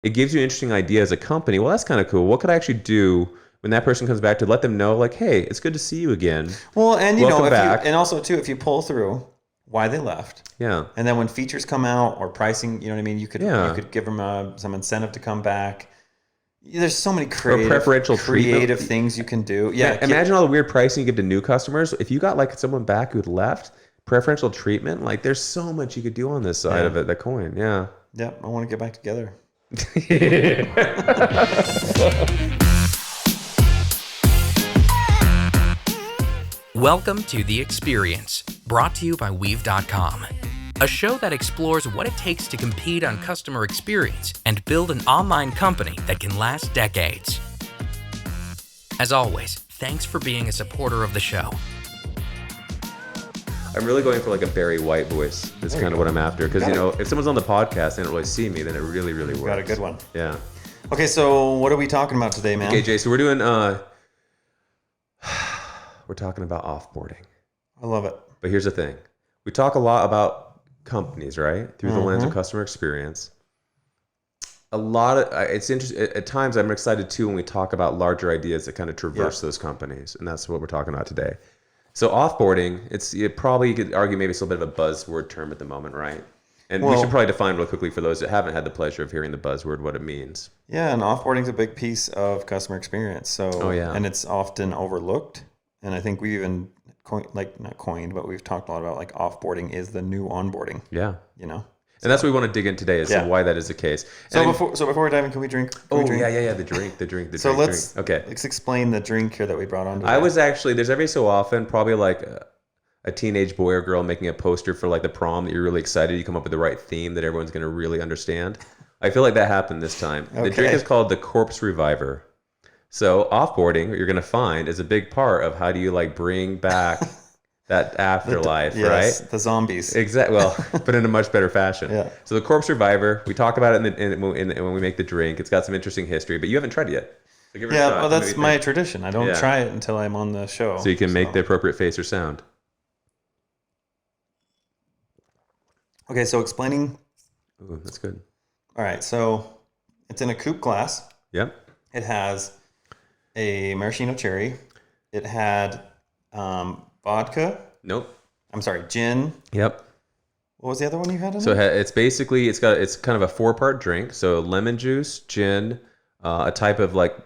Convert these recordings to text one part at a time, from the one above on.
it gives you an interesting idea as a company. Well, that's kind of cool. What could I actually do when that person comes back to let them know, like, hey, it's good to see you again. Well, and Welcome if back. and also too, if you pull through why they left, Yeah. and then when features come out or pricing, what I mean, you Yeah. could give them some incentive to come back. There's so many Or preferential creative treatment. things you can do. Yeah, Imagine all the weird pricing you give to new customers. If you got like someone back who'd left, preferential treatment, like there's so much you could do on this side of it, the coin. Yeah. Yeah, I want to get back together. Welcome to The Experience, brought to you by Weave.com, a show that explores what it takes to compete on customer experience and build an online company that can last decades. As always, thanks for being a supporter of the show. I'm really going for like a Barry White voice. That's kind of what I'm after. Because, if someone's on the podcast and they don't really see me, then it really, really works. Got a good one. Yeah. Okay, so what are we talking about today, man? Okay, Jay, so we're doing, we're talking about offboarding. I love it. But here's the thing. We talk a lot about companies, right? Through the lens of customer experience. It's interesting. At times, I'm excited too when we talk about larger ideas that kind of traverse those companies. And that's what we're talking about today. So offboarding, you probably could argue maybe it's a little bit of a buzzword term at the moment, right? And we should probably define real quickly for those that haven't had the pleasure of hearing the buzzword, what it means. Yeah, and offboarding is a big piece of customer experience. So, and it's often overlooked. And I think we even not coined, but we've talked a lot about like offboarding is the new onboarding. Yeah. And that's what we want to dig in today is why that is the case. Before we dive in, can we drink? Yeah. The drink. Let's explain the drink here that we brought on today. I was actually, there's every so often probably like a teenage boy or girl making a poster for like the prom that you're really excited. You come up with the right theme that everyone's going to really understand. I feel like that happened this time. Okay. The drink is called the Corpse Reviver. So offboarding, what you're going to find, is a big part of how do you like bring back that afterlife, right? The zombies. Exactly. Well, but in a much better fashion. Yeah. So the Corpse Reviver, we talk about it when we make the drink. It's got some interesting history, but you haven't tried it yet. So give it a shot. Well, that's my tradition. I don't try it until I'm on the show. So you can make the appropriate face or sound. Okay, so explaining. Ooh, that's good. All right, so it's in a coupe glass. Yep. It has a maraschino cherry. It had vodka. Nope. I'm sorry, gin. Yep. What was the other one you had in So it? it's basically, it's kind of a 4-part drink. So lemon juice, gin, a type of like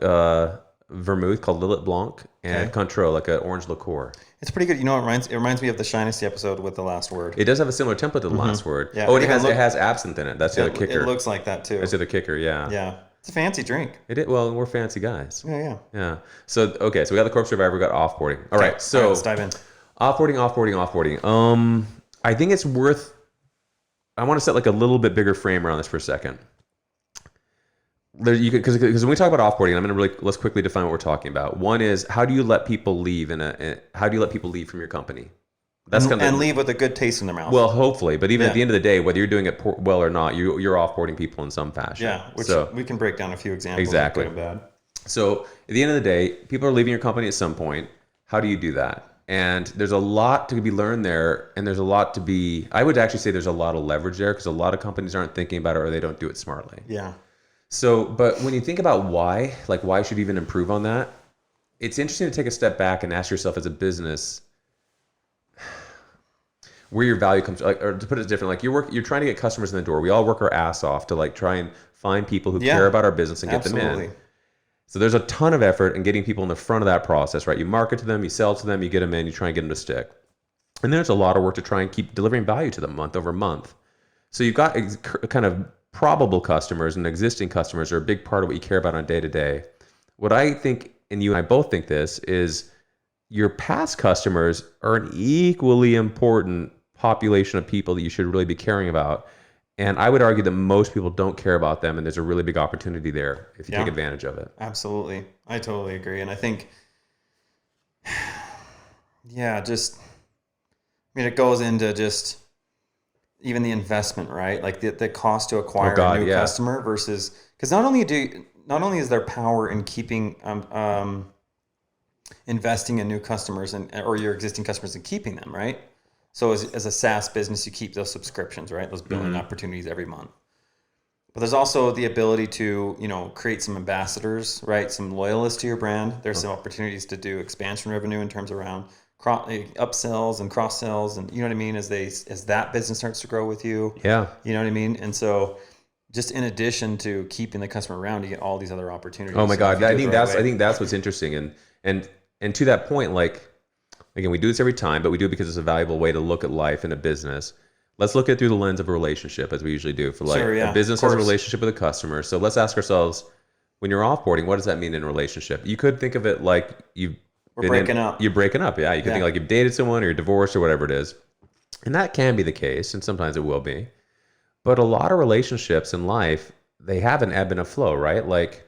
vermouth called Lillet blanc, and Cointreau, like an orange liqueur. It's pretty good. It reminds me of the Shinesty episode with the last word. It does have a similar template to the last word. Yeah, it has absinthe in it. That's the other kicker. It looks like that too. That's the other kicker, yeah. Yeah. It's a fancy drink. Well, we're fancy guys. Yeah. So we got the Corpse Reviver, we got offboarding. All right, so let's dive in. Offboarding. I think it's worth, I want to set like a little bit bigger frame around this for a second. Because when we talk about offboarding, let's quickly define what we're talking about. One is, how do you let people leave how do you let people leave from your company? That's and leave with a good taste in their mouth. Well, hopefully, but even at the end of the day, whether you're doing it well or not, you're offboarding people in some fashion. Yeah, we can break down a few examples. Exactly. Good and bad. So at the end of the day, people are leaving your company at some point. How do you do that? And there's a lot to be learned there, and there's a lot to be. I would actually say there's a lot of leverage there because a lot of companies aren't thinking about it or they don't do it smartly. Yeah. So, but when you think about why should you even improve on that? It's interesting to take a step back and ask yourself as a business where your value comes, or to put it different, like you're trying to get customers in the door. We all work our ass off to like try and find people who care about our business and get them in. So there's a ton of effort in getting people in the front of that process, right? You market to them, you sell to them, you get them in, you try and get them to stick. And then there's a lot of work to try and keep delivering value to them month over month. So you've got kind of probable customers, and existing customers are a big part of what you care about on day to day. What I think, and you and I both think this, is your past customers are an equally important population of people that you should really be caring about. And I would argue that most people don't care about them, and there's a really big opportunity there if you take advantage of it. Absolutely. I totally agree. And I think, it goes into just even the investment, right? Like the cost to acquire a new customer versus, because not only is there power in keeping investing in new customers or your existing customers and keeping them, right? So as a SaaS business, you keep those subscriptions, right? Those billing opportunities every month. But there's also the ability to, create some ambassadors, right? Some loyalists to your brand. There's some opportunities to do expansion revenue in terms around upsells and cross sells, and you know what I mean, as that business starts to grow with you. Yeah. You know what I mean? And so just in addition to keeping the customer around, you get all these other opportunities. Oh my God. I think that's what's interesting. And to that point, like, again, we do this every time, but we do it because it's a valuable way to look at life in a business. Let's look at it through the lens of a relationship, as we usually do. For like a business has a relationship with a customer. So let's ask ourselves, when you're offboarding, what does that mean in a relationship? You could think of it like you're breaking up. Yeah. You could think like you've dated someone or you're divorced or whatever it is. And that can be the case, and sometimes it will be. But a lot of relationships in life, they have an ebb and a flow, right? Like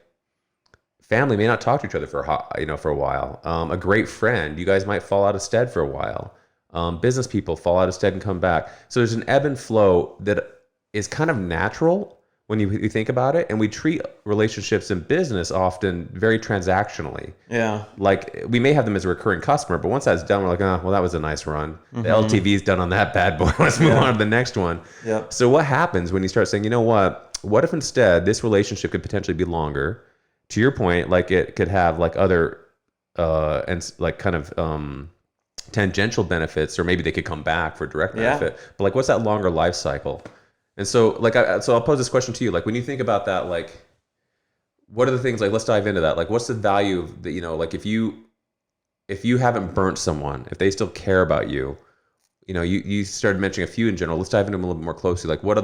family may not talk to each other for a while. A great friend, you guys might fall out of stead for a while. Business people fall out of stead and come back. So there's an ebb and flow that is kind of natural when you think about it. And we treat relationships in business often very transactionally. Yeah. Like we may have them as a recurring customer, but once that's done, we're like, well, that was a nice run. Mm-hmm. The LTV's done on that bad boy. Let's move on to the next one. Yep. So what happens when you start saying, you know what if instead this relationship could potentially be longer? To your point, like it could have like other, and like kind of, tangential benefits, or maybe they could come back for direct benefit. But like, what's that longer life cycle? And so like, so I'll pose this question to you. Like when you think about that, like, what are the things, like, let's dive into that. Like, what's the value of the, like if you haven't burnt someone, if they still care about you, you started mentioning a few in general. Let's dive into them a little bit more closely. Like what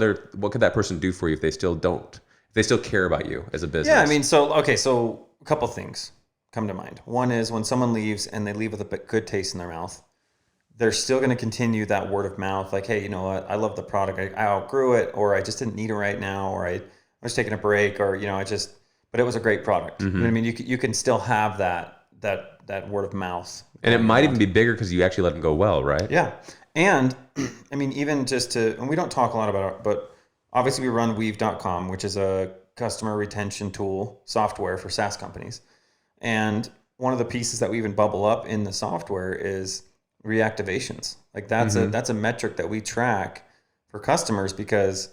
could that person do for you if they still care about you as a business? Yeah. I mean, so a couple things come to mind. One is when someone leaves and they leave with a good taste in their mouth, they're still going to continue that word of mouth. Like, hey, you know what? I love the product. I outgrew it, or I just didn't need it right now, or I was taking a break, or, but it was a great product. Mm-hmm. You know what I mean? You can still have that word of mouth. And it might even be bigger because you actually let them go well, right? Yeah. And I mean, even and we don't talk a lot about it, but obviously we run Weave.com, which is a customer retention tool software for SaaS companies. And one of the pieces that we even bubble up in the software is reactivations. Like that's a metric that we track for customers because,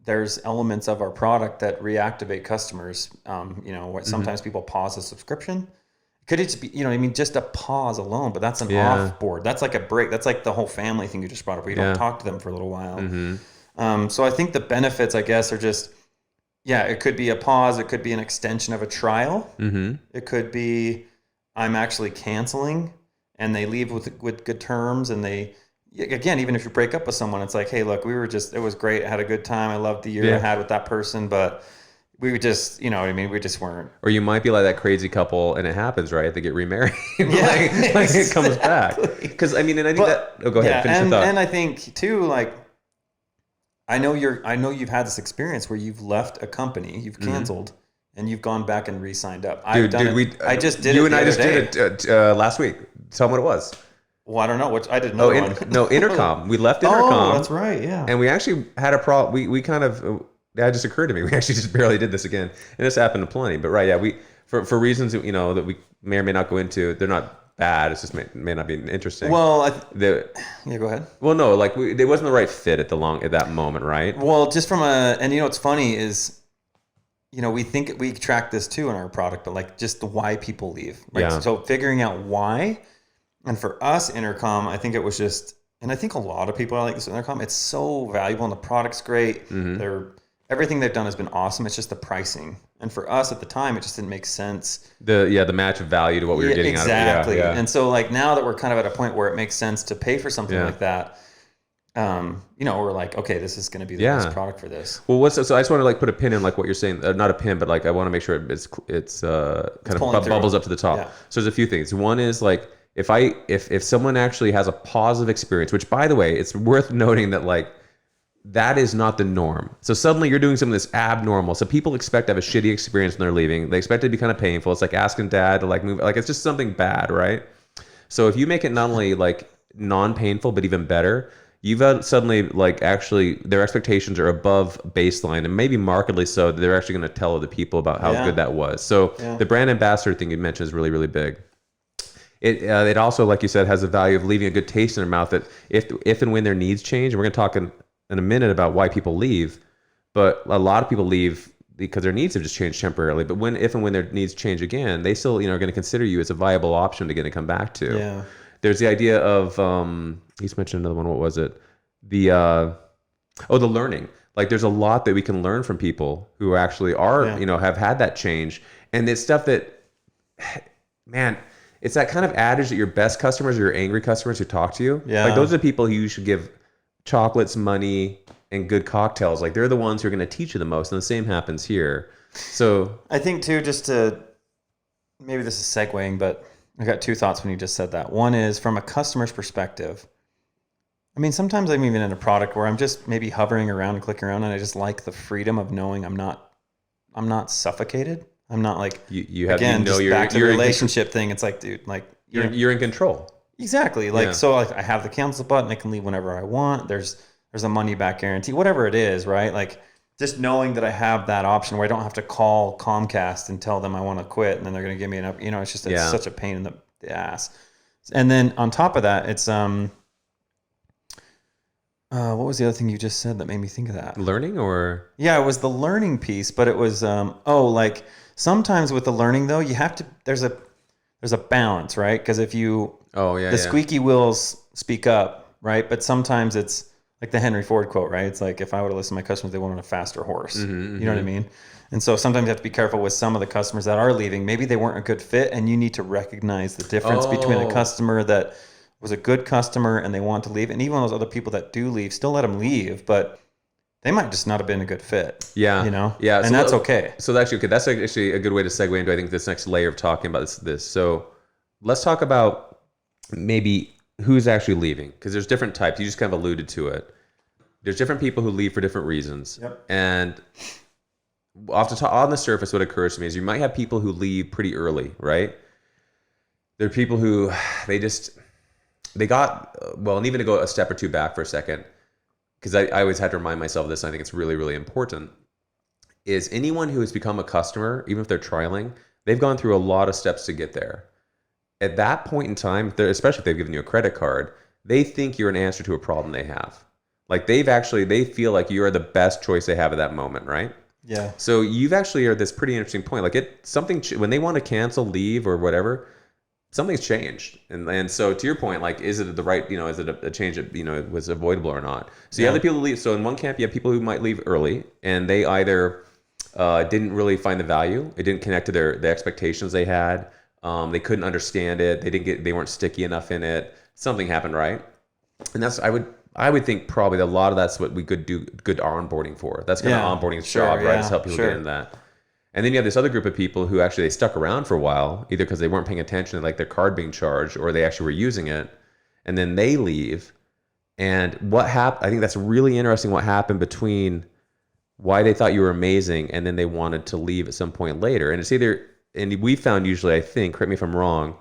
there's elements of our product that reactivate customers. Sometimes people pause a subscription. Could it be, just a pause alone, but that's an offboard. That's like a break. That's like the whole family thing you just brought up. We don't talk to them for a little while. Mm-hmm. So I think the benefits, I guess, are just, it could be a pause. It could be an extension of a trial. Mm-hmm. It could be I'm actually canceling and they leave with good terms. And they, again, even if you break up with someone, it's like, hey, look, it was great. I had a good time. I loved the year I had with that person, but we would just, you know what I mean? We just weren't. Or you might be like that crazy couple and it happens, right? They get remarried. like it comes back. Because I think go ahead, finish your thought. And I think too, like, I know you've had this experience where you've left a company, you've canceled, and you've gone back and re-signed up. I just did it last week. Tell them what it was. Well, I don't know. I didn't know. Intercom. We left Intercom. Oh, that's right. Yeah. And we actually had a problem. We kind of, that just occurred to me. We actually just barely did this again. And this happened to plenty. But right, we for reasons, that we may or may not go into, they're not bad. It's just may not be interesting. Well, go ahead. Well, no, it wasn't the right fit at that moment, right? Well, just from what's funny is, we think we track this too in our product, but just the why people leave. Right? So figuring out why, and for us, Intercom, I think it was just, and I think a lot of people are like this with Intercom. It's so valuable, and the product's great. Mm-hmm. Everything they've done has been awesome. It's just the pricing. And for us at the time, it just didn't make sense. The match of value to what we were getting out of it. Exactly. And so now that we're kind of at a point where it makes sense to pay for something like that, we're like, okay, this is going to be the best product for this. Well, so I just want to put a pin in what you're saying. Not a pin, but I want to make sure it's kind of bubbles up to the top. Yeah. So there's a few things. One is if someone actually has a positive experience, which by the way, it's worth noting that that is not the norm. So suddenly you're doing something that's abnormal. So people expect to have a shitty experience when they're leaving. They expect it to be kind of painful. It's like asking dad to move. It's just something bad, right? So if you make it not only non-painful, but even better, you've suddenly actually their expectations are above baseline, and maybe markedly so. They're actually going to tell other people about how good that was. So the brand ambassador thing you mentioned is really, really big. It also, like you said, has the value of leaving a good taste in their mouth that if and when their needs change, and we're going to talk in a minute about why people leave, But a lot of people leave because their needs have just changed temporarily. But if and when their needs change again, they still, are going to consider you as a viable option to come back to. Yeah. There's the idea of, he's mentioned another one. What was it? The learning. Like there's a lot that we can learn from people who actually are, have had that change. And it's stuff that, man, it's that kind of adage that your best customers are your angry customers who talk to you. Yeah. Like those are the people who you should give chocolates, money, and good cocktails. Like they're the ones who are going to teach you the most. And the same happens here. So I think too, just to, maybe this is segueing, but I got two thoughts when you just said that. One is from a customer's perspective. I mean, sometimes I'm even in a product where I'm just maybe hovering around and clicking around, and I just like the freedom of knowing I'm not suffocated. I'm not like, you have, again, just you're back to the relationship thing. It's like, dude, like you're in control. Exactly. Like, so like I have the cancel button. I can leave whenever I want. There's a money back guarantee, whatever it is, right? Like just knowing that I have that option where I don't have to call Comcast and tell them I want to quit, and then they're going to give me it's just such a pain in the ass. And then on top of that, it's what was the other thing you just said that made me think of that? Learning, or? Yeah, it was the learning piece, but it was like sometimes with the learning though, you have to there's a balance, right? Because if you squeaky wheels speak up, right? But sometimes it's like the Henry Ford quote, right? It's like, if I would have listened to my customers, they wanted a faster horse. You know what I mean? And so sometimes you have to be careful with some of the customers that are leaving. Maybe they weren't a good fit, and you need to recognize the difference between a customer that was a good customer and they want to leave, and even those other people that do leave, still let them leave, but they might just not have been a good fit. Yeah. Yeah. And that's okay. So that's okay. That's actually a good way to segue into, I think, this next layer of talking about this. So let's talk about maybe who's actually leaving, because there's different types. You just kind of alluded to it. There's different people who leave for different reasons. Yep. And on the surface, what occurs to me is you might have people who leave pretty early, right? There are people who they got, and even to go a step or two back for a second, because I always had to remind myself of this, and I think it's really, really important, is anyone who has become a customer, even if they're trialing, they've gone through a lot of steps to get there. At that point in time, especially if they've given you a credit card, they think you're an answer to a problem they have. Like they feel like you are the best choice they have at that moment, right? Yeah. So you've actually are at this pretty interesting point. Like when they want to cancel, leave, or whatever, something's changed. And so to your point, like, is it the right, is it a change that, was avoidable or not? So you have the people who leave. So in one camp, you have people who might leave early, and they either didn't really find the value. It didn't connect to the expectations they had. They couldn't understand it. They weren't sticky enough in it. Something happened, right? And I would think probably that a lot of that's what we could do good onboarding for. That's kind of onboarding's job, right? Is help people get into that. And then you have this other group of people who actually they stuck around for a while, either because they weren't paying attention to like their card being charged, or they actually were using it, and then they leave. And what happened? I think that's really interesting. What happened between why they thought you were amazing and then they wanted to leave at some point later? And it's either, and we found usually, I think, correct me if I'm wrong,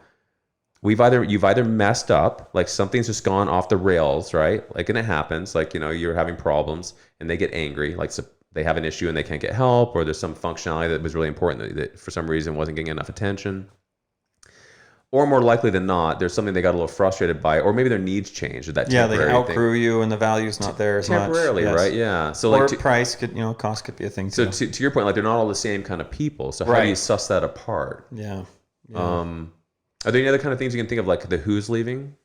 you've either messed up, like something's just gone off the rails, right? Like, and it happens, like, you're having problems and they get angry, like so they have an issue and they can't get help, or there's some functionality that was really important that for some reason wasn't getting enough attention. Or more likely than not, there's something they got a little frustrated by, or maybe their needs changed. That they outgrew you and the value's not there as much. Temporarily, right? Yeah. So or price could, cost could be a thing too. So to your point, like they're not all the same kind of people. So how do you suss that apart? Yeah. Are there any other kind of things you can think of, like the who's leaving?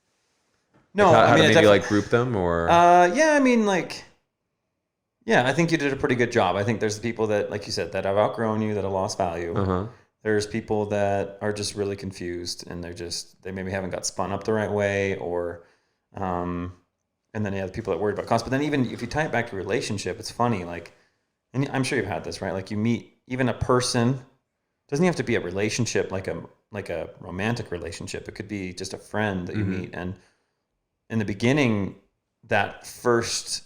No, like how to maybe group them, or? I think you did a pretty good job. I think there's the people that, like you said, that have outgrown you, that have lost value. Uh-huh. There's people that are just really confused, and they maybe haven't got spun up the right way, or, and then you have the people that worry about cost. But then even if you tie it back to relationship, it's funny. Like, and I'm sure you've had this, right? Like you meet even a person. Doesn't have to be a relationship like a romantic relationship. It could be just a friend that you meet, and in the beginning, that first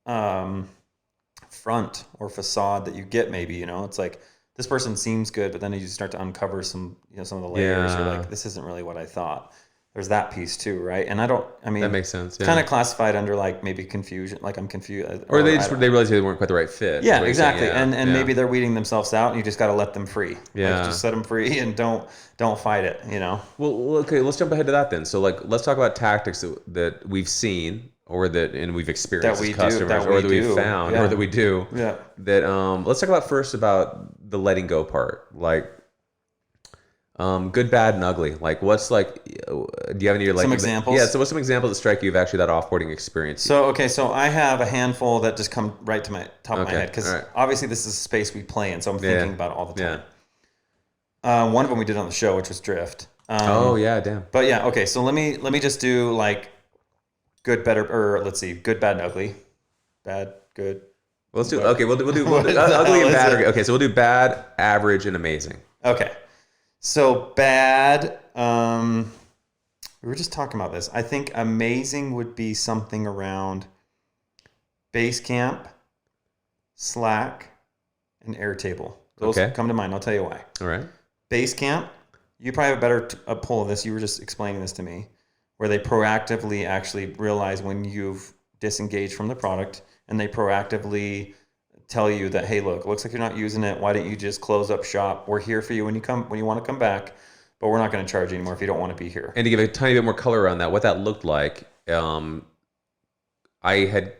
front or facade that you get, maybe it's like this person seems good, but then you start to uncover some some of the layers. You're like, this isn't really what I thought. There's that piece too, right? And that makes sense. Yeah. Kind of classified under like maybe confusion, like I'm confused, or they realize they weren't quite the right fit. Yeah, exactly. And maybe they're weeding themselves out, and you just got to let them free. Yeah, like, just set them free and don't fight it. Well, okay, let's jump ahead to that then. So like, let's talk about tactics that we've seen or that, and we've experienced that we as customers, do, or that we've found, or that we do. Yeah. That let's talk about first about the letting go part. Like, good, bad, and ugly. Like, what's like? Do you have any like some examples? Yeah. So, what's some examples that strike you of actually that offboarding experience? So I have a handful that just come right to my top of my head because obviously this is a space we play in, so I'm thinking about it all the time. One of them we did on the show, which was drift. Damn. But yeah, okay. So let me just do like good, better, or let's see, good, bad, and ugly. Bad, good. Well, let's do. Okay, we'll do ugly and bad. Okay, so we'll do bad, average, and amazing. Okay. So bad. We were just talking about this. I think amazing would be something around Basecamp, Slack, and Airtable. Those come to mind. I'll tell you why. All right. Basecamp, you probably have a better pull of this. You were just explaining this to me, where they proactively actually realize when you've disengaged from the product, and they proactively tell you that, hey, look, it looks like you're not using it. Why don't you just close up shop? We're here for you when you want to come back, but we're not going to charge you anymore if you don't want to be here. And to give a tiny bit more color around that, what that looked like, I had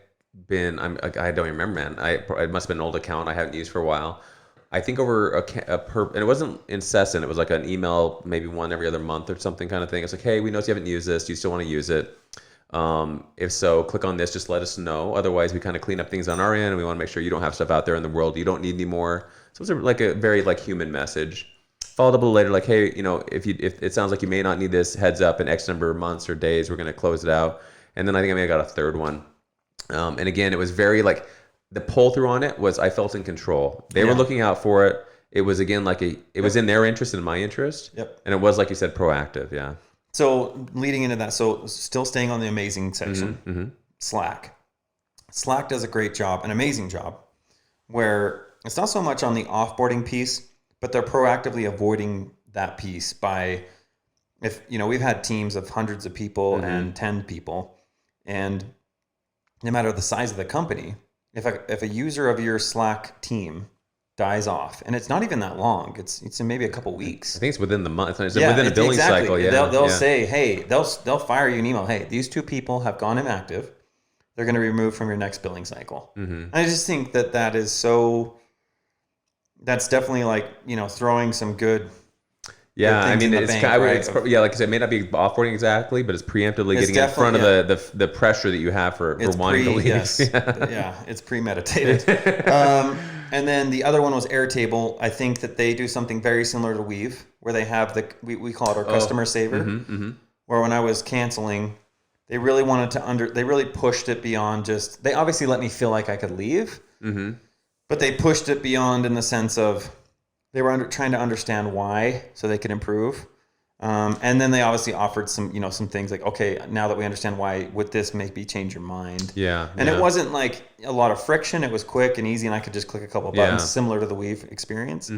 been, I don't even remember, man. It must have been an old account I haven't used for a while. I think over and it wasn't incessant. It was like an email, maybe one every other month or something kind of thing. It's like, hey, we know you haven't used this. Do you still want to use it? If so, click on this. Just let us know. Otherwise, we kind of clean up things on our end, and we want to make sure you don't have stuff out there in the world you don't need anymore. So it's like a very like human message. Followed up a little later, like, hey, if it sounds like you may not need this, heads up in X number of months or days, we're going to close it out. And then I think I may have got a third one. And again, it was very like, the pull through on it was I felt in control. They were looking out for it. It was again like it was in their interest and in my interest. Yep. And it was, like you said, proactive. Yeah. So leading into that, so still staying on the amazing section, Slack. Slack does a great job, an amazing job, where it's not so much on the offboarding piece, but they're proactively avoiding that piece by, if we've had teams of hundreds of people and 10 people, and no matter the size of the company, if a user of your Slack team dies off, and it's not even that long, it's in maybe a couple weeks. I think it's within the month. It's within a billing cycle. Yeah, they'll say, hey, they'll fire you an email. Hey, these 2 people have gone inactive. They're going to be removed from your next billing cycle. I just think that is so. That's definitely like throwing some good. Yeah, I mean, it's kind of, like I said, it may not be offboarding exactly, but it's preemptively getting in front of the pressure that you have for wanting to leave. Yes. Yeah, it's premeditated. And then the other one was Airtable. I think that they do something very similar to Weave, where they have we call it our customer saver, where when I was canceling, they really they really pushed it beyond just, they obviously let me feel like I could leave, but they pushed it beyond in the sense of, they were trying to understand why, so they could improve. And then they obviously offered some things like, okay, now that we understand why, would this maybe change your mind? Yeah. And it wasn't like a lot of friction. It was quick and easy, and I could just click a couple of buttons, similar to the Weave experience.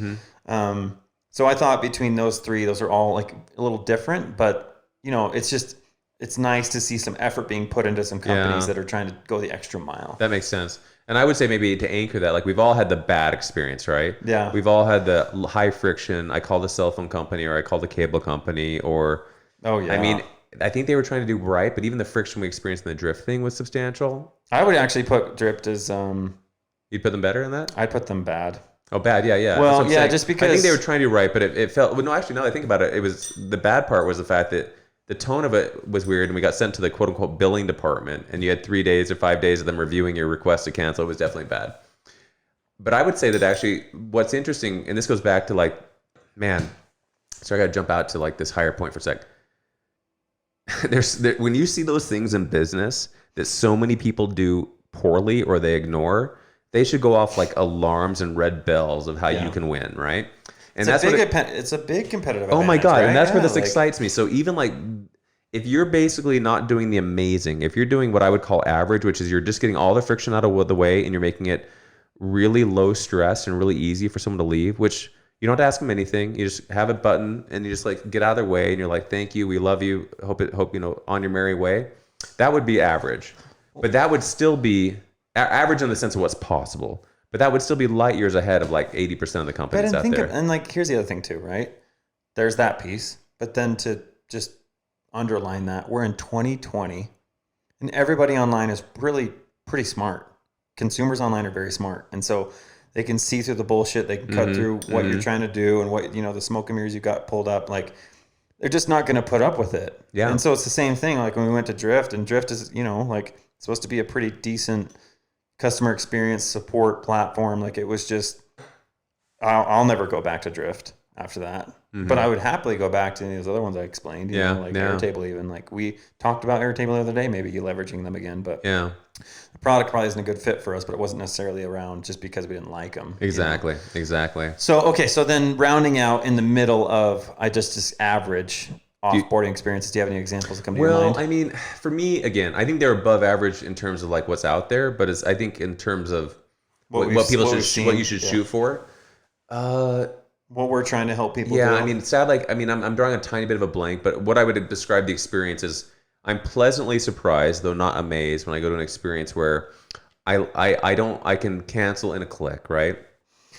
So I thought between those 3, those are all like a little different, but it's nice to see some effort being put into some companies that are trying to go the extra mile. That makes sense. And I would say maybe to anchor that, like we've all had the bad experience, right? Yeah. We've all had the high friction. I call the cell phone company, or I call the cable company, or I mean, I think they were trying to do right, but even the friction we experienced in the drift thing was substantial. I would actually put drift as You'd put them better in that? I'd put them bad. Oh, bad, yeah. Well, yeah, just because I think they were trying to do right, but it felt. Well, no, actually, now that I think about it, it was the bad part was the fact that the tone of it was weird, and we got sent to the quote unquote billing department, and you had 3 days or 5 days of them reviewing your request to cancel. It was definitely bad. But I would say that actually what's interesting, and this goes back to like, man, so I got to jump out to like this higher point for a sec. When you see those things in business that so many people do poorly or they ignore, they should go off like alarms and red bells of how you can win, right? And it's a big competitive advantage. Oh my God. Right? And that's where this excites me. So even like, if you're basically not doing the amazing, if you're doing what I would call average, which is you're just getting all the friction out of the way and you're making it really low stress and really easy for someone to leave, which you don't have to ask them anything. You just have a button and you just like get out of their way and you're like, thank you. We love you. Hope on your merry way. That would be average, but that would still be average in the sense of what's possible. But that would still be light years ahead of like 80% of the companies out there. And like, here's the other thing too, right? There's that piece, but then to just underline that, we're in 2020. And everybody online is really pretty smart. Consumers online are very smart. And so they can see through the bullshit. They can cut through what you're trying to do and what, the smoke and mirrors you got pulled up. Like, they're just not going to put up with it. Yeah. And so it's the same thing. Like when we went to Drift, and Drift is, like supposed to be a pretty decent customer experience support platform. Like it was just, I'll never go back to Drift after that. But I would happily go back to any of those other ones I explained, Airtable even. Like we talked about Airtable the other day, maybe leveraging them again. But the product probably isn't a good fit for us, but it wasn't necessarily around just because we didn't like them. Exactly. So, so then rounding out in the middle of, just average offboarding experiences, do you have any examples that come to your mind? Well, I mean, for me, again, I think they're above average in terms of like what's out there, but I think in terms of what you should shoot for. What we're trying to help people do. I mean, I'm drawing a tiny bit of a blank, but what I would describe the experience is I'm pleasantly surprised, though not amazed, when I go to an experience where I can cancel in a click, right?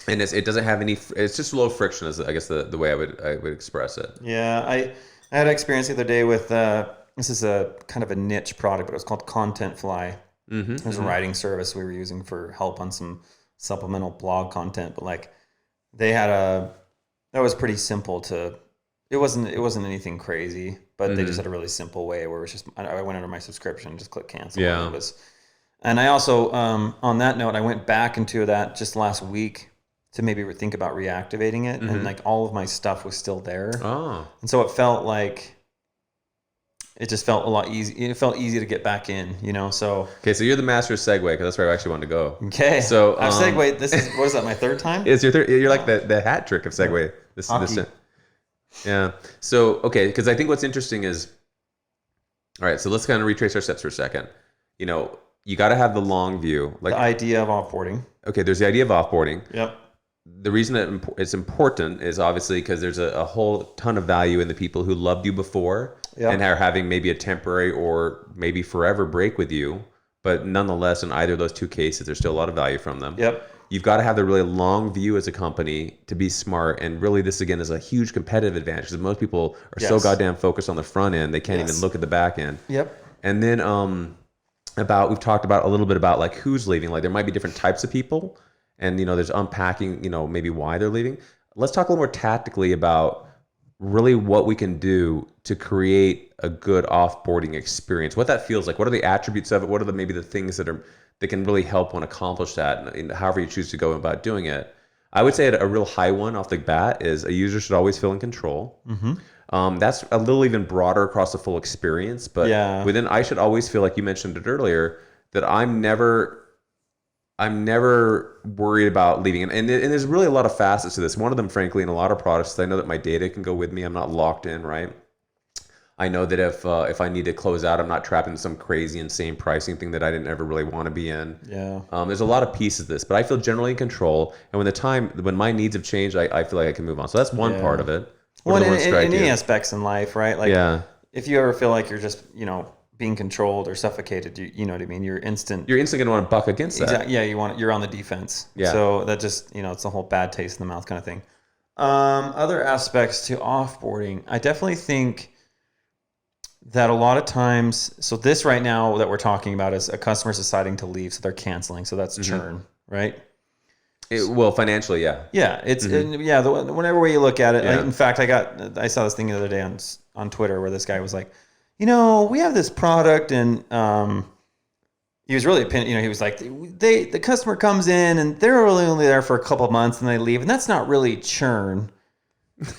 And it doesn't have any, it's just low friction is I guess the way I would express it. Yeah, I had an experience the other day with, this is a kind of a niche product, but it was called Content Fly. It was a writing service we were using for help on some supplemental blog content, but like they had that was pretty simple it wasn't anything crazy, but they just had a really simple way where it was just, I went under my subscription and just click cancel. Yeah. And I also, on that note, I went back into that just last week to maybe think about reactivating it. And like all of my stuff was still there. Oh. And so it felt like, it just felt a lot easy. It felt easy to get back in, so. Okay. So you're the master of segue, because that's where I actually wanted to go. Okay. So I've segued. What is that? My third time? It's your third. You're like the hat trick of segue. Yeah. So, okay. Because I think what's interesting is, all right, so let's kind of retrace our steps for a second. You got to have the long view. Like the idea of offboarding. Okay. There's the idea of offboarding. Yep. The reason that it's important is obviously because there's a whole ton of value in the people who loved you before and are having maybe a temporary or maybe forever break with you. But nonetheless, in either of those two cases, there's still a lot of value from them. Yep. You've got to have the really long view as a company to be smart. And really, this, again, is a huge competitive advantage because most people are so goddamn focused on the front end, they can't even look at the back end. Yep. And then we've talked about a little bit about like who's leaving. Like there might be different types of people. And, there's unpacking, maybe why they're leaving. Let's talk a little more tactically about really what we can do to create a good offboarding experience, what that feels like. What are the attributes of it? What are maybe the things that can really help one accomplish that, and however you choose to go about doing it. I would say a real high one off the bat is a user should always feel in control. That's a little even broader across the full experience. But within, I should always feel, like you mentioned it earlier, that I'm never worried about leaving. And there's really a lot of facets to this. One of them, frankly, in a lot of products, I know that my data can go with me. I'm not locked in, right? I know that if I need to close out, I'm not trapped in some crazy, insane pricing thing that I didn't ever really want to be in. Yeah. There's a lot of pieces to this, but I feel generally in control. And when my needs have changed, I feel like I can move on. So that's one part of it. Well, in any aspects in life, right? Like, if you ever feel like you're just, being controlled or suffocated, you know what I mean? You're instant going to want to buck against that. Exactly. Yeah, you're on the defense. Yeah. So that just, it's a whole bad taste in the mouth kind of thing. Other aspects to offboarding, I definitely think that a lot of times, so this right now that we're talking about is a customer deciding to leave, so they're canceling. So that's churn, right? Well, financially, yeah. Yeah, it's whenever way you look at it. In fact, I saw this thing the other day on Twitter where this guy was like, we have this product, and he was really, he was like, the customer comes in and they're really only there for a couple of months and they leave, and that's not really churn.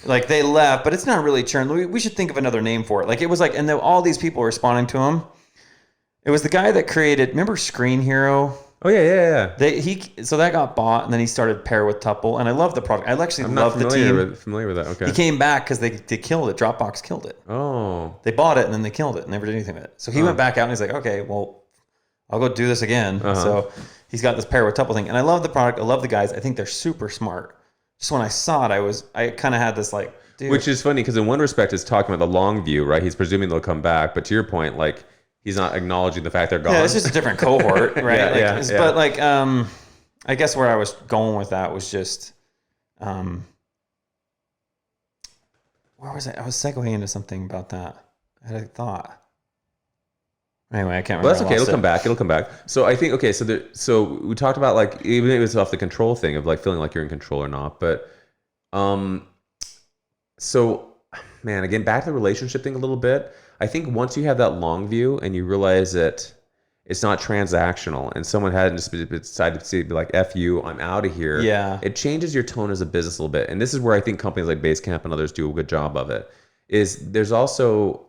Like they left, but it's not really churn. We should think of another name for it. Like it was like, and then all these people responding to him. It was the guy that created, remember Screen Hero? Oh yeah. So that got bought, and then he started pair with Tuple, and I love the product. I actually love the team. Familiar with that? Okay. He came back because they killed it. Dropbox killed it. Oh. They bought it and then they killed it. Never did anything with it. So he went back out and he's like, okay, well, I'll go do this again. So he's got this pair with Tuple thing, and I love the product. I love the guys. I think they're super smart. Just when I saw it, I kind of had this like, dude. Which is funny because in one respect, it's talking about the long view, right? He's presuming they'll come back, but to your point, like. He's not acknowledging the fact they're gone. Yeah, it's just a different cohort, right? But like, I guess where I was going with that was just, where was I? I was segueing into something about that. I had a thought. Anyway, I can't remember. Well, that's okay. It'll come back. So I think, okay, so we talked about like, even if it was off the control thing of like feeling like you're in control or not. But, so man, again, back to the relationship thing a little bit. I think once you have that long view and you realize that it's not transactional and someone hadn't just decided to be like, F you, I'm out of here. Yeah. It changes your tone as a business a little bit. And this is where I think companies like Basecamp and others do a good job of it, is there's also,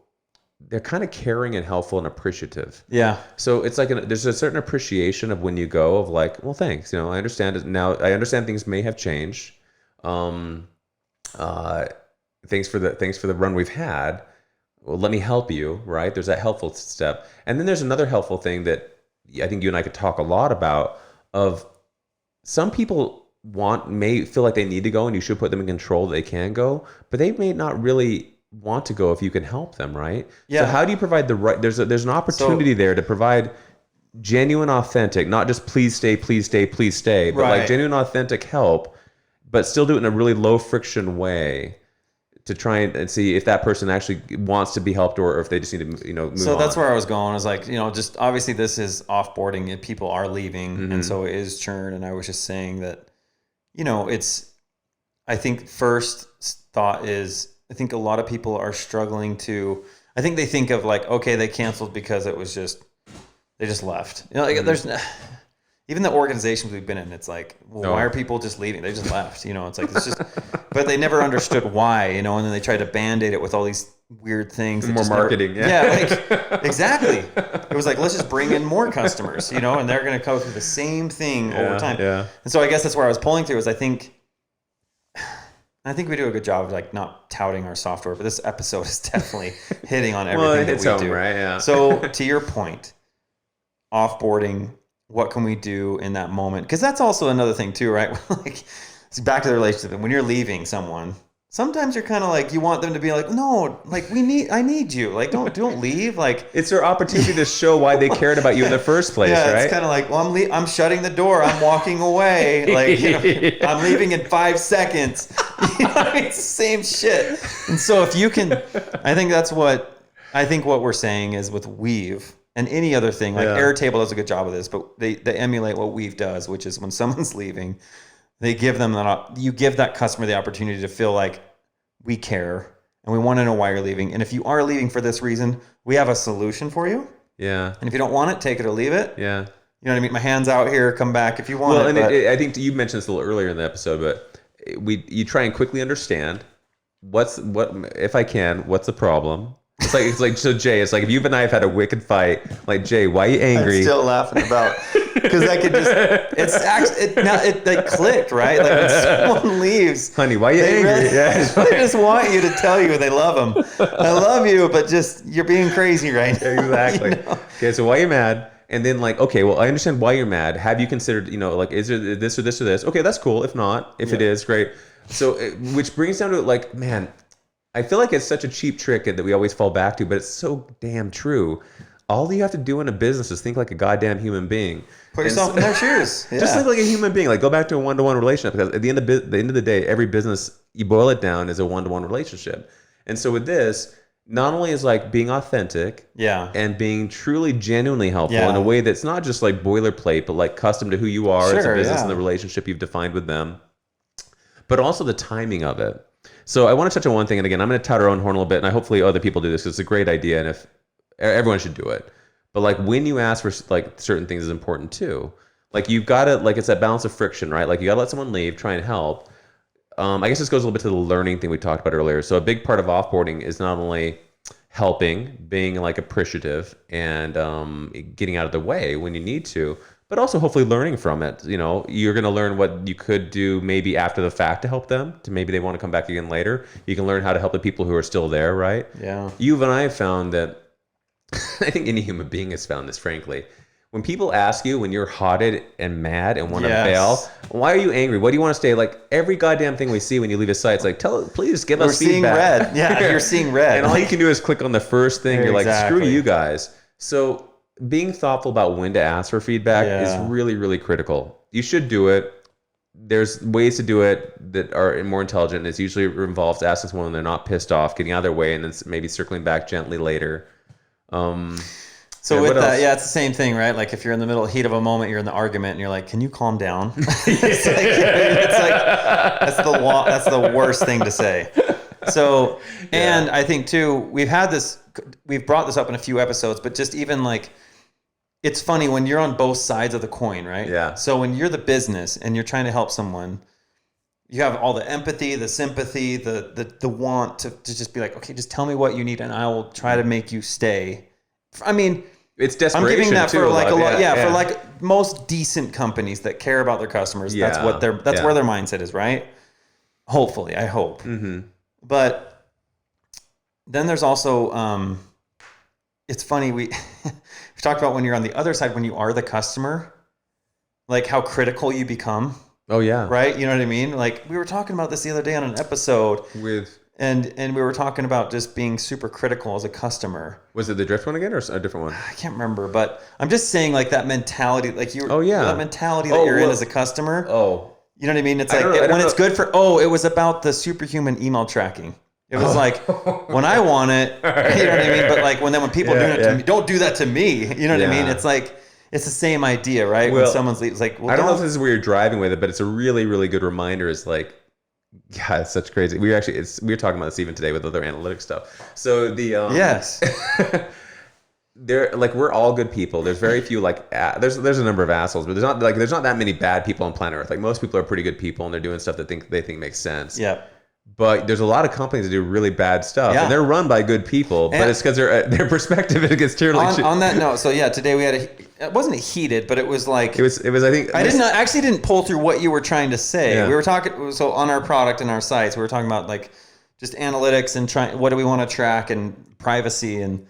they're kind of caring and helpful and appreciative. Yeah. So it's like, there's a certain appreciation of when you go of like, well, thanks. You know, I understand it now. I understand things may have changed. Thanks for the run we've had. Well, let me help you, right? There's that helpful step. And then there's another helpful thing that I think you and I could talk a lot about, of some people may feel like they need to go and you should put them in control that they can go, but they may not really want to go if you can help them, right? Yeah. So how do you provide the right, there's an opportunity there to provide genuine, authentic, not just please stay, but like genuine, authentic help, but still do it in a really low friction way, to try and see if that person actually wants to be helped or if they just need to, move on. So that's where I was going. I was like, just obviously this is offboarding and people are leaving. And so it is churn. And I was just saying that, I think first thought is, I think a lot of people are struggling I think they think of like, okay, they canceled because they just left. There's even the organizations we've been in, it's like, well, why are people just leaving? They just left, it's like, it's just, but they never understood why, and then they tried to band-aid it with all these weird things. More marketing. Exactly. It was like, let's just bring in more customers, and they're going to go through the same thing over time. Yeah. And so I guess that's where I was pulling through, is I think we do a good job of like not touting our software, but this episode is definitely hitting on everything that we do. Right? Yeah. So to your point, offboarding, what can we do in that moment? Because that's also another thing too, right? Like, it's back to the relationship. And when you're leaving someone, sometimes you're kind of like, you want them to be like, no, like I need you. Like, don't leave. Like, it's their opportunity to show why they cared about you in the first place, right? It's kind of like, well, I'm shutting the door. I'm walking away. Like, I'm leaving in 5 seconds. It's the same shit. And so if you can, I think what we're saying is with Weave, and any other thing, like Airtable does a good job of this, but they emulate what Weave does, which is when someone's leaving, you give that customer the opportunity to feel like we care and we want to know why you're leaving. And if you are leaving for this reason, we have a solution for you. Yeah. And if you don't want it, take it or leave it. Yeah. You know what I mean? My hand's out here. Come back if you want it. Well, I think you mentioned this a little earlier in the episode, but you try and quickly understand what's the problem. It's like so Jay, it's like if you and I have had a wicked fight, like, Jay, why are you angry? I'm still laughing about, because I could just, it like clicked, right? Like when someone leaves, honey, why are you angry? Really, they just want you to tell you they love them. I love you, but just, you're being crazy right now. Exactly. Okay, so why are you mad? And then like, okay, well, I understand why you're mad. Have you considered, like, is there this or this or this? Okay, that's cool. If not, it is, great. So, which brings down to like, man, I feel like it's such a cheap trick that we always fall back to, but it's so damn true. All you have to do in a business is think like a goddamn human being. Put yourself in their shoes. Yeah. Just think like a human being. Like, go back to a one-to-one relationship, because at the end of the day, every business, you boil it down, is a one-to-one relationship. And so with this, not only is like being authentic, and being truly genuinely helpful in a way that's not just like boilerplate, but like custom to who you are as a business and the relationship you've defined with them, but also the timing of it. So I want to touch on one thing, and again, I'm going to tout our own horn a little bit, and hopefully other people do this, because it's a great idea, and if everyone should do it. But like when you ask for like certain things is important too. Like you've got to, like, it's that balance of friction, right? Like you got to let someone leave, try and help. I guess this goes a little bit to the learning thing we talked about earlier. So a big part of offboarding is not only helping, being like appreciative, and getting out of the way when you need to, but also hopefully learning from it. You're going to learn what you could do maybe after the fact to help them, to maybe they want to come back again later. You can learn how to help the people who are still there, right? Yeah. You and I have found that, I think any human being has found this, frankly. When people ask you, when you're hotted and mad and want to bail, why are you angry? What do you want to stay? Like every goddamn thing we see when you leave a site, it's like, please give us feedback. We're seeing red. Yeah, you're seeing red. And all you can do is click on the first thing. You're like, screw you guys. So being thoughtful about when to ask for feedback is really, really critical. You should do it. There's ways to do it that are more intelligent. It usually involves asking someone when they're not pissed off, getting out of their way, and then maybe circling back gently later. So with that, it's the same thing, right? Like if you're in the middle of heat of a moment, you're in the argument, and you're like, "Can you calm down?" It's like that's the worst thing to say. So, and I think too, we've brought this up in a few episodes, but just even like, it's funny when you're on both sides of the coin, right? Yeah. So when you're the business and you're trying to help someone, you have all the empathy, the sympathy, the want to just be like, okay, just tell me what you need and I will try to make you stay. I mean, it's desperation. I'm giving that too, for like a lot. Yeah, for like most decent companies that care about their customers. Yeah. That's where their mindset is, right? Hopefully, I hope. Mm-hmm. But then there's also, it's funny, we talked about when you're on the other side, when you are the customer, like how critical you become. Oh yeah. Right? You know what I mean? Like we were talking about this the other day on an episode and we were talking about just being super critical as a customer. Was it the drift one again or a different one? I can't remember, but I'm just saying like that mentality, like that mentality that you're in as a customer. Oh, you know what I mean? It's like when it's good for, it was about the superhuman email tracking. It was like when I want it, you know what I mean? But like when people are doing it to me, don't do that to me. You know what I mean? It's like, it's the same idea, right? When someone's leaving, it's like, well, I don't know if this is where you're driving with it, but it's a really, really good reminder. Is like, God, it's such crazy. We were talking about this even today with other analytics stuff. So the yes, they're like, we're all good people. There's very few like there's a number of assholes, but there's not that many bad people on planet Earth. Like most people are pretty good people and they're doing stuff that they think makes sense. Yeah. But there's a lot of companies that do really bad stuff, and they're run by good people. But it's because their perspective it gets terribly. On that note, so yeah, today we had it wasn't heated, but it was like it was. I think I didn't pull through what you were trying to say. Yeah. We were talking on our product and our sites. We were talking about like just analytics and what do we want to track and privacy and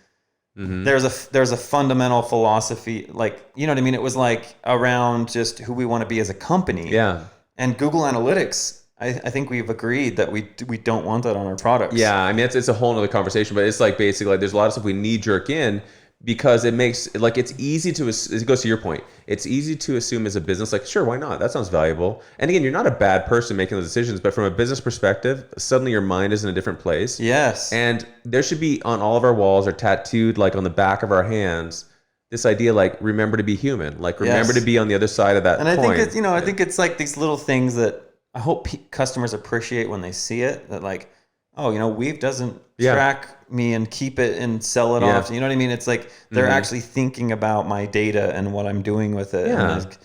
there's a fundamental philosophy, like you know what I mean. It was like around just who we want to be as a company. Yeah. And Google Analytics. I think we've agreed that we don't want that on our products. Yeah, I mean it's a whole nother conversation, but it's like basically like there's a lot of stuff we knee jerk in because it makes like it's easy to, it goes to your point, it's easy to assume as a business like sure, why not, that sounds valuable. And again, you're not a bad person making those decisions, but from a business perspective suddenly your mind is in a different place. Yes. And there should be on all of our walls or tattooed like on the back of our hands this idea like remember to be human, like remember to be on the other side of that and coin. I think it's I think it's like these little things that I hope customers appreciate when they see it, that like, Weave doesn't track me and keep it and sell it off. You know what I mean? It's like they're actually thinking about my data and what I'm doing with it. Yeah. And like,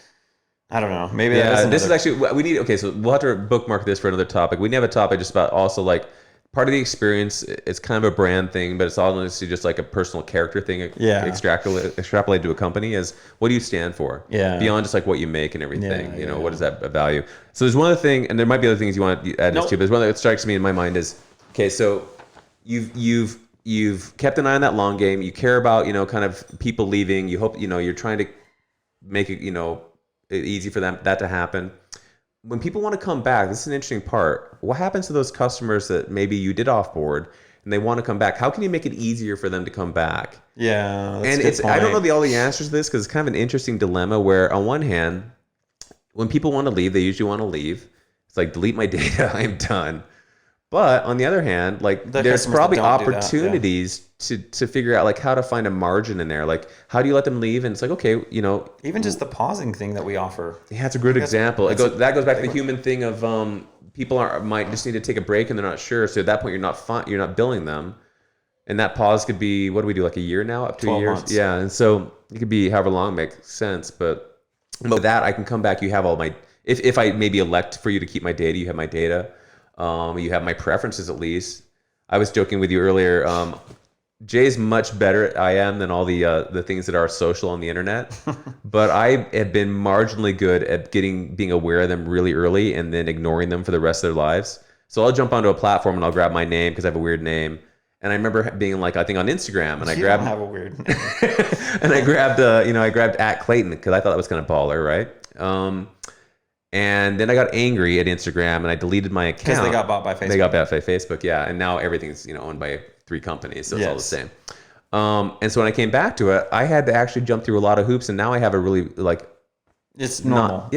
I don't know. Maybe this is actually, we need, okay, so we'll have to bookmark this for another topic. We need to have a topic just about also like part of the experience. It's kind of a brand thing, but it's honestly just like a personal character thing. Extrapolate to a company is what do you stand for? Yeah. Beyond just like what you make and everything. What is that value? So there's one other thing, and there might be other things you want to add this to, but there's one that strikes me in my mind is, okay, so you've kept an eye on that long game. You care about, kind of people leaving. You hope, you're trying to make it, easy for that to happen. When people want to come back, this is an interesting part. What happens to those customers that maybe you did offboard and they want to come back? How can you make it easier for them to come back? Yeah, that's a good point. I don't know all the answers to this because it's kind of an interesting dilemma where on one hand, when people want to leave, they usually want to leave. It's like, delete my data, I'm done. But on the other hand, like there's probably opportunities to figure out like how to find a margin in there. Like how do you let them leave? And it's like, okay, even just the pausing thing that we offer. Yeah, it's a good example. That goes back to the human thing of people might just need to take a break and they're not sure. So at that point, you're not billing them. And that pause could be, what do we do, like a year now, up to 2 years? Months. Yeah, and so it could be however long makes sense. But with that, I can come back. You have all my, if I maybe elect for you to keep my data, you have my data. You have my preferences at least. I was joking with you earlier. Jay's much better at I am than all the things that are social on the internet, but I have been marginally good at being aware of them really early and then ignoring them for the rest of their lives. So I'll jump onto a platform and I'll grab my name because I have a weird name. And I remember being like, I think on Instagram, and I grabbed. You don't have a weird name. And I grabbed @Clayton because I thought that was kind of baller, right? And then I got angry at Instagram and I deleted my account. Because they got bought by Facebook. They got bought by Facebook, yeah. And now everything's owned by 3 companies, so it's all the same. And so when I came back to it, I had to actually jump through a lot of hoops, and now I have a really it's normal.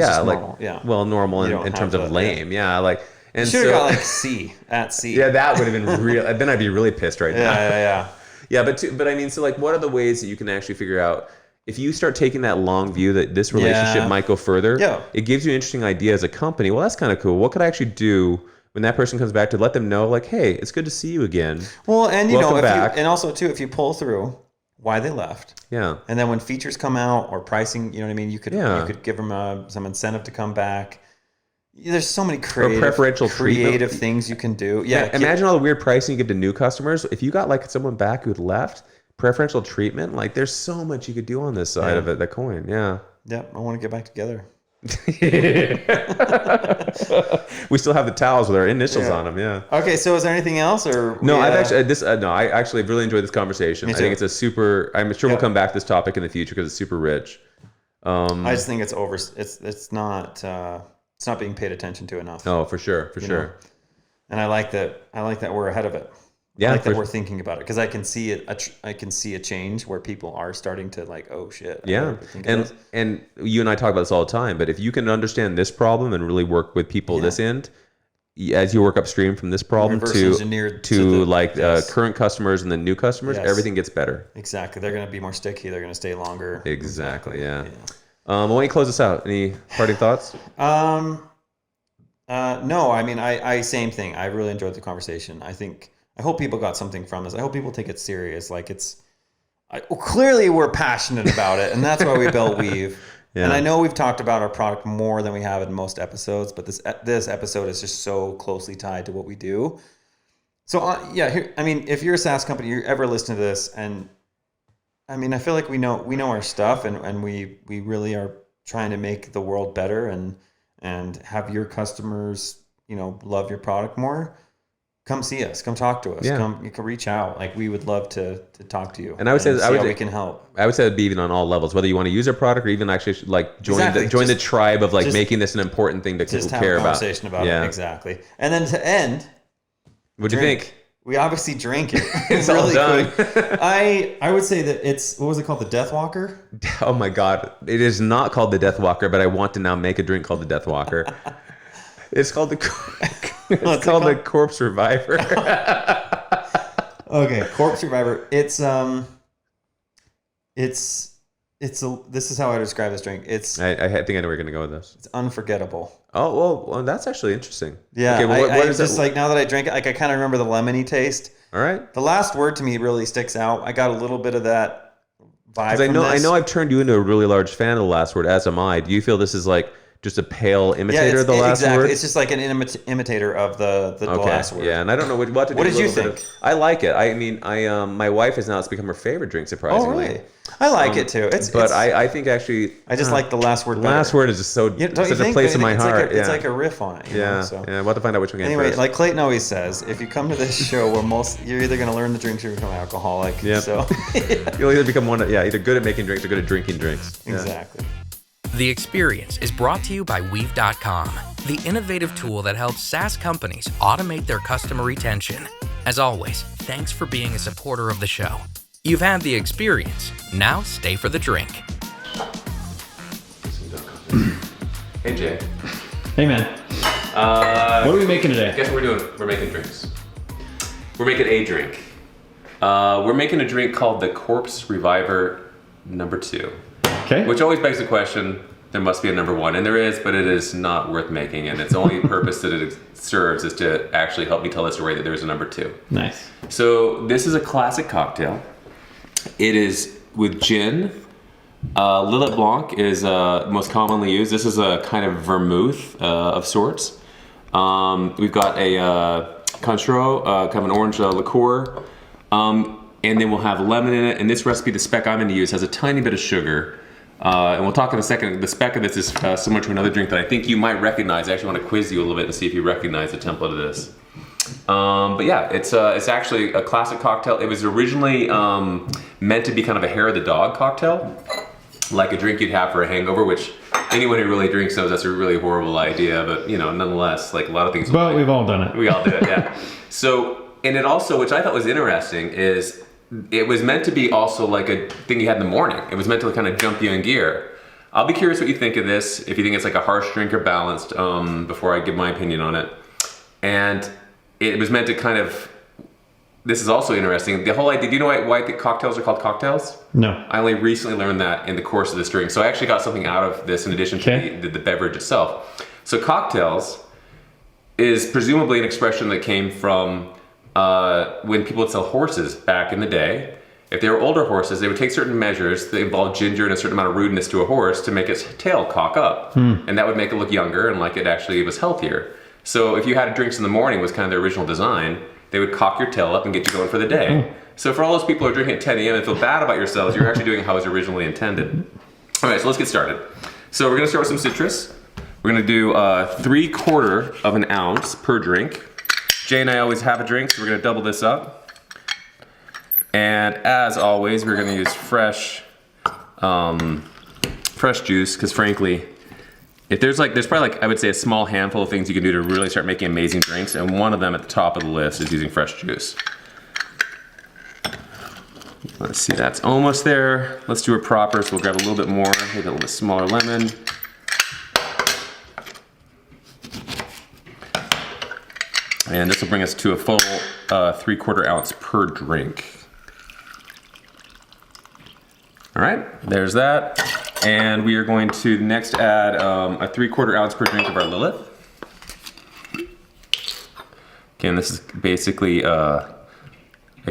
Normal in terms of lame, And you should have got @C. Yeah, that would have been real. Then I'd be really pissed right now. Yeah. Yeah, but I mean, so like, what are the ways that you can actually figure out if you start taking that long view that this relationship might go further? Yeah. It gives you an interesting idea as a company. Well, that's kind of cool. What could I actually do when that person comes back to let them know, like, hey, it's good to see you again. Well, and Welcome back. and also too, if you pull through why they left. Yeah. And then when features come out or pricing, you know what I mean? You could give them some incentive to come back. There's so many creative things you can do. Yeah. Imagine all the weird pricing you give to new customers. If you got like someone back who had left, preferential treatment, like there's so much you could do on this side of it, the coin. Yeah. Yep. I want to get back together. We still have the towels with our initials on them. Yeah. Okay. So is there anything else or? No, I actually really enjoyed this conversation. I think it's I'm sure we'll come back to this topic in the future because it's super rich. I just think it's it's not being paid attention to enough. Oh, for sure. Know? And I like that we're ahead of it. Yeah, I like that we're thinking about it because I can see it. I can see a change where people are starting to like, oh shit. Yeah, and you and I talk about this all the time. But if you can understand this problem and really work with people this end, as you work upstream from this problem to current customers and then new customers, everything gets better. Exactly, they're going to be more sticky. They're going to stay longer. Exactly. Yeah. Why don't you close us out? Any parting thoughts? No, I mean, I same thing. I really enjoyed the conversation. I hope people got something from this. I hope people take it serious. Like clearly we're passionate about it, and that's why we built Weave. Yeah. And I know we've talked about our product more than we have in most episodes, but this episode is just so closely tied to what we do. So if you're a SaaS company, you ever listen to this, and I mean, I feel like we know our stuff, and we really are trying to make the world better and have your customers, love your product more. Come see us. Come talk to us. Yeah. You can reach out. Like we would love to talk to you. And I would say we can help. I would say it'd be even on all levels, whether you want to use our product or even actually like join the tribe of like making this an important thing that people care about. Just have a conversation about it. Exactly. And then to end, what do you think? We obviously drink it. It's really done. I would say that what was it called? The Death Walker? Oh my God. It is not called the Death Walker, but I want to now make a drink called the Death Walker. It's called the Corpse Reviver. Okay, Corpse Reviver. This is how I describe this drink. I think I know where you're going to go with this. It's unforgettable. Oh, well, that's actually interesting. Yeah. Okay, well, what is just like now that I drink it, like I kind of remember the lemony taste. All right. The last word to me really sticks out. I got a little bit of that vibe. I know I've turned you into a really large fan of the last word, as am I. Do you feel this is like just a pale imitator of the last word? It's just like an imitator of the last word. Yeah, and I don't know what to do. What did you think? I like it. I mean, my wife has now become her favorite drink, surprisingly. Oh, really? I like it too. I think actually I just like the last word. The last word is just such a place in my heart. It's like a riff on it. Yeah. We'll have to find out which one. Anyway, like Clayton always says, if you come to this show where you're either going to learn the drinks or you're become an alcoholic. Yeah. So you'll either become either good at making drinks or good at drinking drinks. Exactly. The Experience is brought to you by Weave.com, the innovative tool that helps SaaS companies automate their customer retention. As always, thanks for being a supporter of the show. You've had the experience. Now stay for the drink. Hey, Jay. Hey, man. What are we making today? Guess what we're doing? We're making drinks. We're making a drink. We're making a drink called the Corpse Reviver number 2. Okay. Which always begs the question, there must be a number 1, and there is, but it is not worth making, and its only purpose that it serves is to actually help me tell the story that there's a number 2. Nice. So this is a classic cocktail. It is with gin. Lillet blanc is most commonly used. This is a kind of vermouth of sorts. We've got a Cointreau, kind of an orange liqueur. And then we'll have lemon in it. And this recipe, the spec I'm going to use, has a tiny bit of sugar. And we'll talk in a second. The spec of this is similar to another drink that I think you might recognize. I actually want to quiz you a little bit and see if you recognize the template of this. But yeah, it's actually a classic cocktail. It was originally meant to be kind of a hair of the dog cocktail, like a drink you'd have for a hangover, which anyone who really drinks knows that's a really horrible idea. But nonetheless, like a lot of things. Well, we've all done it. We all do it, yeah. So, and it also, which I thought was interesting, is it was meant to be also like a thing you had in the morning. It was meant to kind of jump you in gear. I'll be curious what you think of this, if you think it's like a harsh drink or balanced, before I give my opinion on it. And it was meant to kind of this is also interesting. The whole idea, do you know why the cocktails are called cocktails? No. I only recently learned that in the course of this drink. So I actually got something out of this in addition to the beverage itself. So cocktails is presumably an expression that came from when people would sell horses back in the day. If they were older horses, they would take certain measures that involved ginger and a certain amount of rudeness to a horse to make its tail cock up. And that would make it look younger and like it actually was healthier. So if you had drinks in the morning was kind of the original design, they would cock your tail up and get you going for the day. So for all those people who are drinking at 10 a.m. and feel bad about yourselves, you're actually doing how it was originally intended. All right, so let's get started. So we're gonna start with some citrus. We're gonna do 3/4 of an ounce per drink. Jay and I always have a drink, so we're gonna double this up. And as always, we're gonna use fresh juice, because frankly, if there's probably I would say a small handful of things you can do to really start making amazing drinks, and one of them at the top of the list is using fresh juice. Let's see, that's almost there. Let's do it proper, so we'll grab a little bit more, maybe a little bit smaller lemon. And this will bring us to a full 3/4 ounce per drink. All right, there's that. And we are going to next add a 3/4 ounce per drink of our Lillet. Again, this is basically a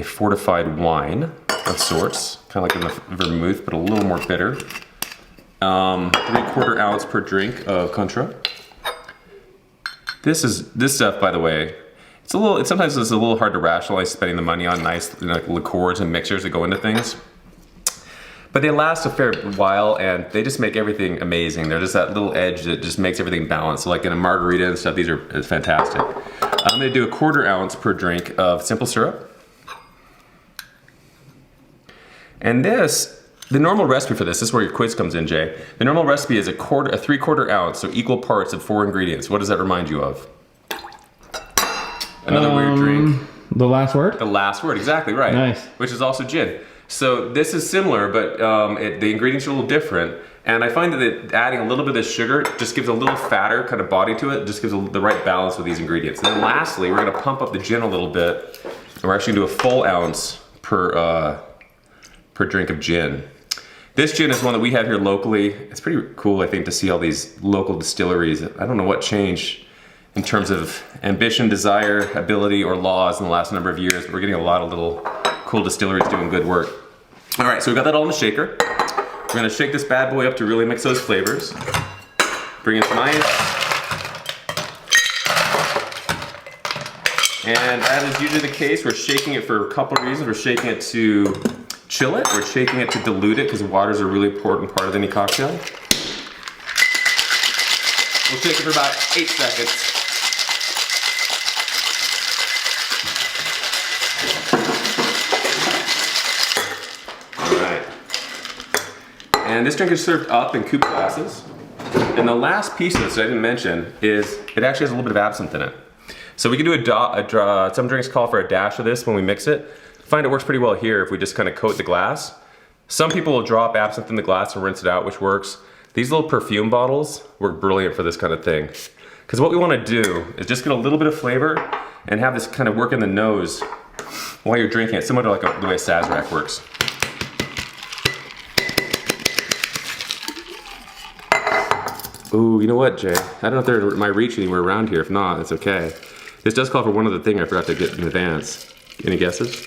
fortified wine of sorts, kind of like in the vermouth, but a little more bitter. 3/4 ounce per drink of Contra. This stuff, by the way, sometimes it's a little hard to rationalize spending the money on nice liqueurs and mixers that go into things. But they last a fair while and they just make everything amazing. They're just that little edge that just makes everything balanced. So like in a margarita and stuff, these are fantastic. I'm gonna do 1/4 ounce per drink of simple syrup. And the normal recipe for this is where your quiz comes in, Jay. The normal recipe is a 3/4 ounce, so equal parts of 4 ingredients. What does that remind you of? Another weird drink. The last word? The last word, exactly right. Nice. Which is also gin. So this is similar, but the ingredients are a little different. And I find that adding a little bit of this sugar just gives a little fatter kind of body to it. Just gives the right balance with these ingredients. And then lastly, we're gonna pump up the gin a little bit. And we're actually gonna do a full ounce per drink of gin. This gin is one that we have here locally. It's pretty cool, I think, to see all these local distilleries. I don't know what changed in terms of ambition, desire, ability, or laws in the last number of years, but we're getting a lot of little cool distilleries doing good work. All right, so we got that all in the shaker. We're gonna shake this bad boy up to really mix those flavors. Bring in some ice. And as is usually the case, we're shaking it for a couple of reasons. We're shaking it to chill it, we're shaking it to dilute it, because water is a really important part of any cocktail. We'll shake it for about 8 seconds. And this drink is served up in coupe glasses. And the last piece of this that I didn't mention is it actually has a little bit of absinthe in it. So we can do some drinks call for a dash of this when we mix it. I find it works pretty well here if we just kind of coat the glass. Some people will drop absinthe in the glass and rinse it out, which works. These little perfume bottles work brilliant for this kind of thing. Because what we want to do is just get a little bit of flavor and have this kind of work in the nose while you're drinking it, similar to like the way Sazerac works. Ooh, you know what, Jay? I don't know if they're in my reach anywhere around here. If not, it's okay. This does call for one other thing I forgot to get in advance. Any guesses?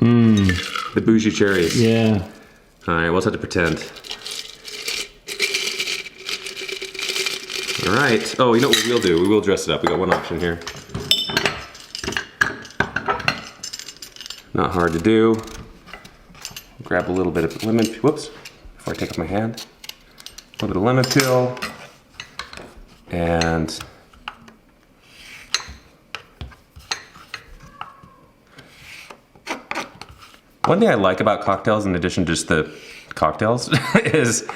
The bougie cherries. Yeah. All right, we'll just have to pretend. All right. Oh, you know what we'll do? We will dress it up. We got one option here. Not hard to do. Grab a little bit of lemon. Whoops. Before I take off my hand. A little bit of lemon peel, and one thing I like about cocktails, in addition to just the cocktails, is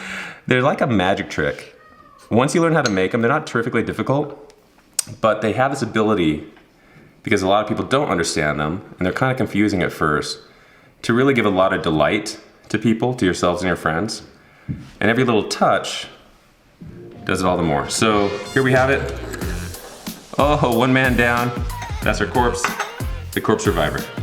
they're like a magic trick. Once you learn how to make them, they're not terrifically difficult, but they have this ability, because a lot of people don't understand them, and they're kind of confusing at first, to really give a lot of delight to people, to yourselves and your friends. And every little touch does it all the more. So here we have it. Oh, one man down. That's our corpse. The Corp Survivor.